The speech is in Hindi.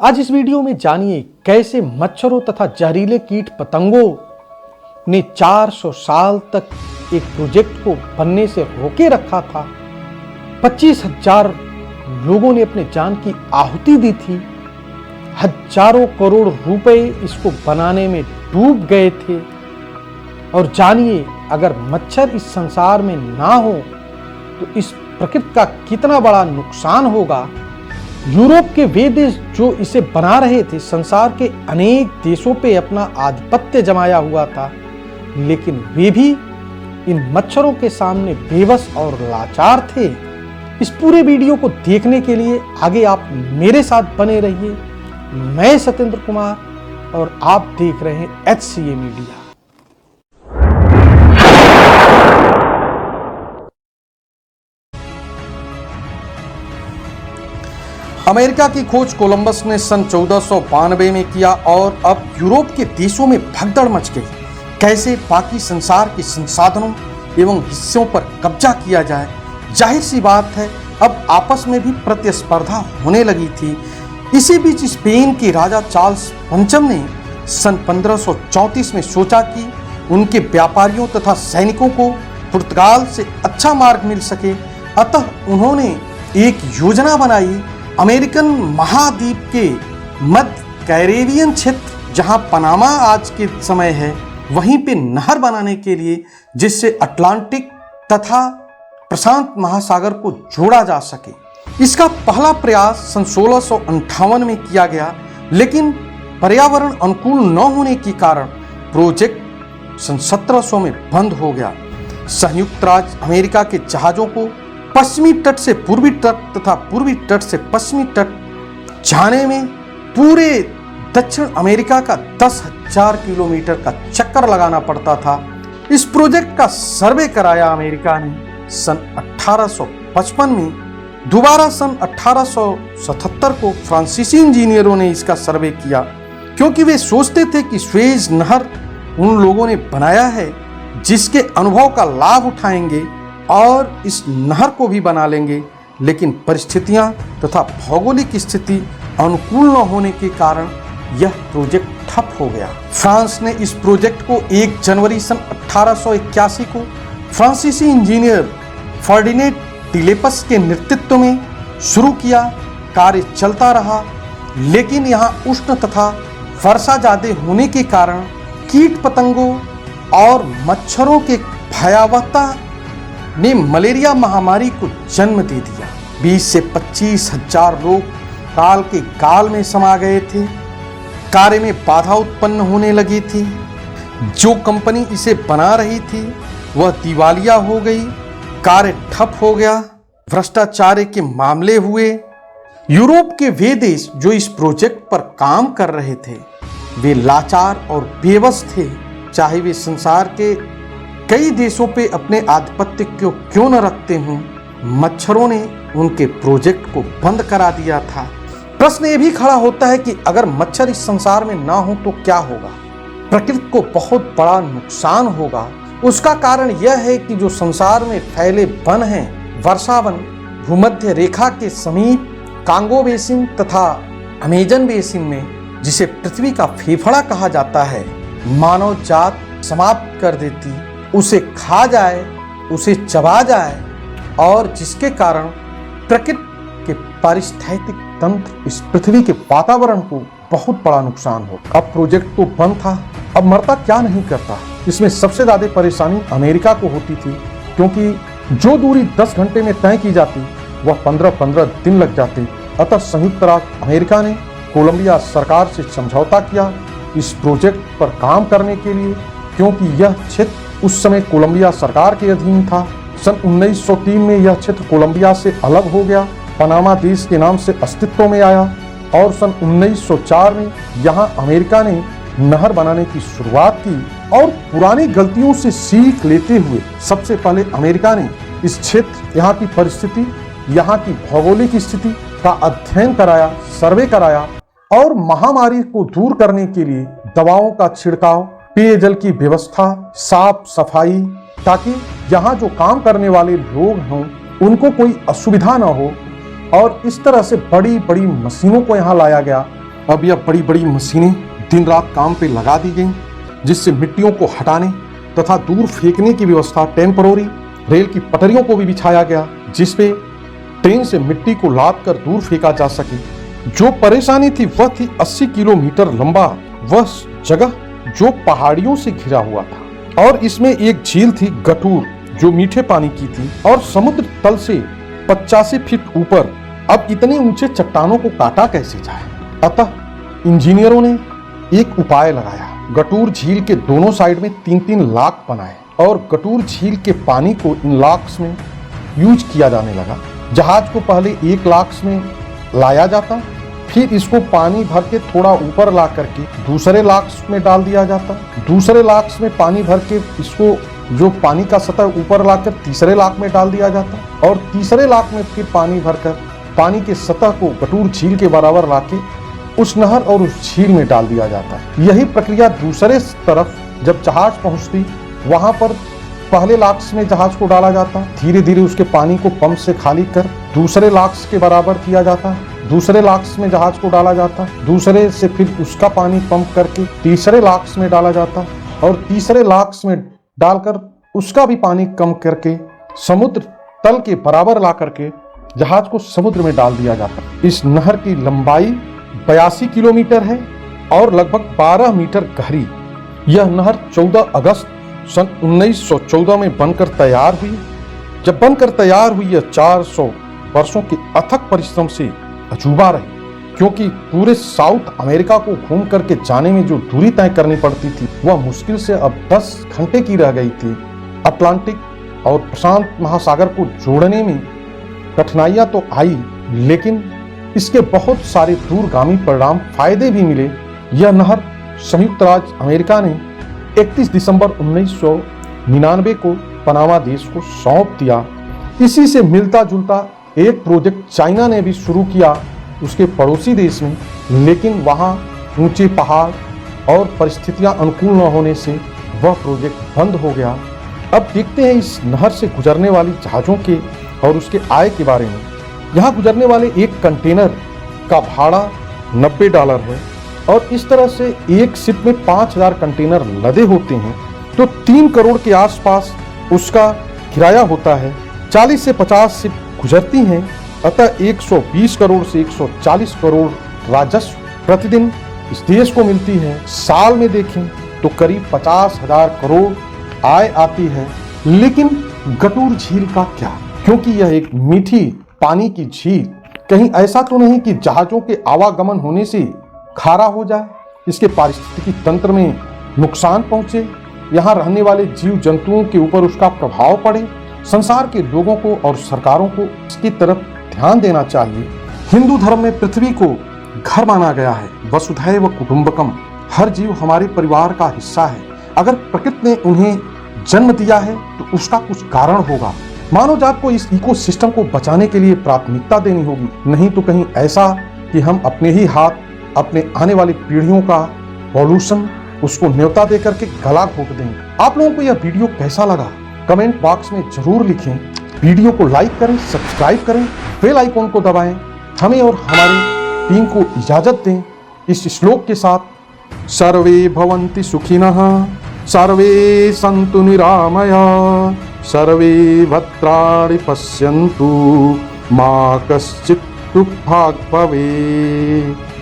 आज इस वीडियो में जानिए कैसे मच्छरों तथा जहरीले कीट पतंगों ने 400 साल तक एक प्रोजेक्ट को बनने से रोके रखा था। 25,000 लोगों ने अपने जान की आहुति दी थी। हजारों करोड़ रुपए इसको बनाने में डूब गए थे। और जानिए, अगर मच्छर इस संसार में ना हो तो इस प्रकृति का कितना बड़ा नुकसान होगा। यूरोप के वे देश जो इसे बना रहे थे, संसार के अनेक देशों पे अपना आधिपत्य जमाया हुआ था, लेकिन वे भी इन मच्छरों के सामने बेबस और लाचार थे। इस पूरे वीडियो को देखने के लिए आगे आप मेरे साथ बने रहिए। मैं सत्येंद्र कुमार और आप देख रहे हैं HCA मीडिया। अमेरिका की खोज कोलंबस ने सन 1492 में किया और अब यूरोप के देशों में भगदड़ मच गई। कैसे बाकी संसार के संसाधनों एवं हिस्सों पर कब्जा किया जाए। जाहिर सी बात है, अब आपस में भी प्रतिस्पर्धा होने लगी थी। इसी बीच स्पेन के राजा चार्ल्स पंचम ने सन 1534 में सोचा कि उनके व्यापारियों तथा सैनिकों को पुर्तगाल से अच्छा मार्ग मिल सके। अतः उन्होंने एक योजना बनाई। अमेरिकन महाद्वीप के मध्य कैरेबियन क्षेत्र, जहां पनामा आज के समय है, वहीं पे नहर बनाने के लिए, जिससे अटलांटिक तथा प्रशांत महासागर को जोड़ा जा सके। इसका पहला प्रयास सन 1658 में किया गया, लेकिन पर्यावरण अनुकूल न होने के कारण प्रोजेक्ट सन 1700 में बंद हो गया। संयुक्त राज्य अमेरिका के जहाजों को पश्चिमी तट से पूर्वी तट तथा पूर्वी तट से पश्चिमी तट जाने में पूरे दक्षिण अमेरिका का 10,000 किलोमीटर का चक्कर लगाना पड़ता था। इस प्रोजेक्ट का सर्वे कराया अमेरिका ने सन 1855 में। दोबारा सन 1877 को फ्रांसीसी इंजीनियरों ने इसका सर्वे किया, क्योंकि वे सोचते थे कि स्वेज नहर उन लोगों ने बनाया है जिसके अनुभव का लाभ उठाएंगे और इस नहर को भी बना लेंगे। लेकिन परिस्थितियां तथा भौगोलिक स्थिति अनुकूल न होने के कारण यह प्रोजेक्ट ठप हो गया। फ्रांस ने इस प्रोजेक्ट को 1 जनवरी सन 1881 को फ्रांसीसी इंजीनियर फर्डिनेंड टिलेपस के नेतृत्व में शुरू किया। कार्य चलता रहा, लेकिन यहाँ उष्ण तथा वर्षा ज्यादा होने के कारण कीट पतंगों और मच्छरों के भयावहता ने मलेरिया महामारी को जन्म दे दिया। 20 से 25,000 लोग काल के गाल में समा गए थे। कार्य में बाधा उत्पन्न होने लगी थी। जो कंपनी इसे बना रही थी वह दिवालिया हो गई। कार्य ठप हो गया। भ्रष्टाचार के मामले हुए। यूरोप के वे देश जो इस प्रोजेक्ट पर काम कर रहे थे, वे लाचार और बेबस थे। चाहे वे संसार के कई देशों पे अपने आधिपत्य को क्यों न रखते हों, मच्छरों ने उनके प्रोजेक्ट को बंद करा दिया था। प्रश्न ये भी खड़ा होता है कि अगर मच्छर इस संसार में ना हो तो क्या होगा। प्रकृति को बहुत बड़ा नुकसान होगा। उसका कारण यह है कि जो संसार में फैले वन हैं, वर्षावन, भूमध्य रेखा के समीप कांगो बेसिन तथा अमेजन बेसिन में, जिसे पृथ्वी का फेफड़ा कहा जाता है, मानव जात समाप्त कर देती, उसे खा जाए, उसे चबा जाए, और जिसके कारण प्रकृति के पारिस्थितिक तंत्र, इस पृथ्वी के वातावरण को बहुत बड़ा नुकसान हो। अब प्रोजेक्ट तो बंद था, अब मरता क्या नहीं करता। इसमें सबसे ज्यादा परेशानी अमेरिका को होती थी, क्योंकि जो दूरी 10 घंटे में तय की जाती वह 15-15 दिन लग जाते। अतः संयुक्त राज्य अमेरिका ने कोलंबिया सरकार से समझौता किया इस प्रोजेक्ट पर काम करने के लिए, क्योंकि यह क्षेत्र उस समय कोलंबिया सरकार के अधीन था। सन 1903 में यह क्षेत्र कोलंबिया से अलग हो गया, पनामा देश के नाम से अस्तित्व में आया, और सन 1904 में यहाँ अमेरिका ने नहर बनाने की शुरुआत की। और पुरानी गलतियों से सीख लेते हुए सबसे पहले अमेरिका ने इस क्षेत्र, यहाँ की परिस्थिति, यहाँ की भौगोलिक स्थिति का अध्ययन कराया, सर्वे कराया, और महामारी को दूर करने के लिए दवाओं का छिड़काव, पेयजल की व्यवस्था, साफ सफाई, ताकि यहाँ जो काम करने वाले लोग हों उनको कोई असुविधा न हो। और इस तरह से बड़ी बड़ी मशीनों को यहाँ लाया गया अब यह बड़ी बड़ी मशीनें दिन रात काम पे लगा दी गई, जिससे मिट्टियों को हटाने तथा दूर फेंकने की व्यवस्था टेम्परोरी रेल की पटरियों को भी बिछाया गया, जिसपे ट्रेन से मिट्टी को लाद कर दूर फेंका जा सके। जो परेशानी थी वह थी 80 किलोमीटर लंबा वह जगह जो पहाड़ियों से घिरा हुआ था, और इसमें एक झील थी गटूर जो मीठे पानी की थी, और समुद्र तल से 85 फीट ऊपर। अब इतने ऊंचे चट्टानों को काटा कैसे जाए? अतः इंजीनियरों ने एक उपाय लगाया। गटूर झील के दोनों साइड में 3-3 लाक बनाए और गटूर झील के पानी को इन लाक्स में यूज किया जाने लगा। जहाज को पहले एक लाक्स में लाया जाता, फिर इसको पानी भर के थोड़ा ऊपर ला करके दूसरे लाक्स में डाल दिया जाता, दूसरे लाक्स में पानी भर के इसको जो पानी का सतह ऊपर लाकर तीसरे लाख में डाल दिया जाता, और तीसरे लाख में फिर पानी भरकर पानी के सतह को गटूर झील के बराबर लाके उस नहर और उस झील में डाल दिया जाता है। यही प्रक्रिया दूसरे तरफ जब जहाज पहुंचती, वहां पर पहले लाक्स में जहाज को डाला जाता, धीरे धीरे उसके पानी को पंप से खाली कर दूसरे लाक्स के बराबर किया जाता, दूसरे लाक्स में जहाज को डाला जाता, दूसरे से फिर उसका पानी पंप करके तीसरे लाक्स में डाला जाता, और तीसरे लाक्स में डालकर उसका भी पानी कम करके समुद्र तल के बराबर ला करके जहाज को समुद्र में डाल दिया जाता। इस नहर की लंबाई 82 किलोमीटर है और लगभग 12 मीटर गहरी। यह नहर 14 अगस्त सन 1914 में बनकर तैयार हुई। जब बनकर तैयार हुई यह 400 वर्षों के अथक परिश्रम से अजूबा रही, क्योंकि पूरे साउथ अमेरिका को घूम करके जाने में जो दूरी तय करनी पड़ती थी वह मुश्किल से अब 10 घंटे की रह गई थी। अटलांटिक और प्रशांत महासागर को जोड़ने में कठिनाइयां तो आई, लेकिन इसके बहुत सारे दूरगामी परिणाम फायदे भी मिले। यह नहर संयुक्त राज्य अमेरिका ने 31 दिसंबर 1999 को पनामा देश को सौंप दिया। इसी से मिलता जुलता एक प्रोजेक्ट चाइना ने भी शुरू किया उसके पड़ोसी देश में, लेकिन वहां ऊंचे पहाड़ और परिस्थितियां अनुकूल न होने से वह प्रोजेक्ट बंद हो गया। अब देखते हैं इस नहर से गुजरने वाली जहाज़ों के और उसके आय के बारे में। यहाँ गुजरने वाले एक कंटेनर का भाड़ा $90 है, और इस तरह से एक शिप में 5000 कंटेनर लदे होते हैं, तो 3 करोड़ के आसपास उसका किराया होता है। 40 से 50 शिप गुजरती हैं, अतः 120 करोड़ से 140 करोड़ राजस्व प्रतिदिन इस देश को मिलती है। साल में देखें तो करीब 50,000 करोड़ आय आती है। लेकिन गटूर झील का क्या? क्योंकि यह एक मीठी पानी की झील, कहीं ऐसा तो नहीं कि जहाजों के आवागमन होने से खारा हो जाए, इसके पारिस्थितिकी तंत्र में नुकसान पहुंचे, यहाँ रहने वाले जीव जंतुओं के ऊपर उसका प्रभाव पड़े। संसार के लोगों को और सरकारों को इसकी तरफ ध्यान देना चाहिए। हिंदू धर्म में पृथ्वी को घर माना गया है, वसुधैव कुटुंबकम। हर जीव हमारे परिवार का हिस्सा है। अगर प्रकृति ने उन्हें जन्म दिया है तो उसका कुछ कारण होगा। मानव जात को इस इकोसिस्टम को बचाने के लिए प्राथमिकता देनी होगी, नहीं तो कहीं ऐसा कि हम अपने ही हाथ अपने आने वाली पीढ़ियों का पॉल्यूशन उसको न्योता दे करके गला घोट देंगे। आप लोगों को यह वीडियो कैसा लगा कमेंट बॉक्स में जरूर लिखें। वीडियो को लाइक करें, सब्सक्राइब करें, बेल आइकॉन को दबाएं। हमें और हमारी टीम को इजाजत दें इस श्लोक के साथ। सर्वे भवन्ति सुखिनः, सर्वे सन्तु निरामया, सर्वे भद्राणि पश्यन्तु, मा कश्चित् दुःखभाग् भवेत्।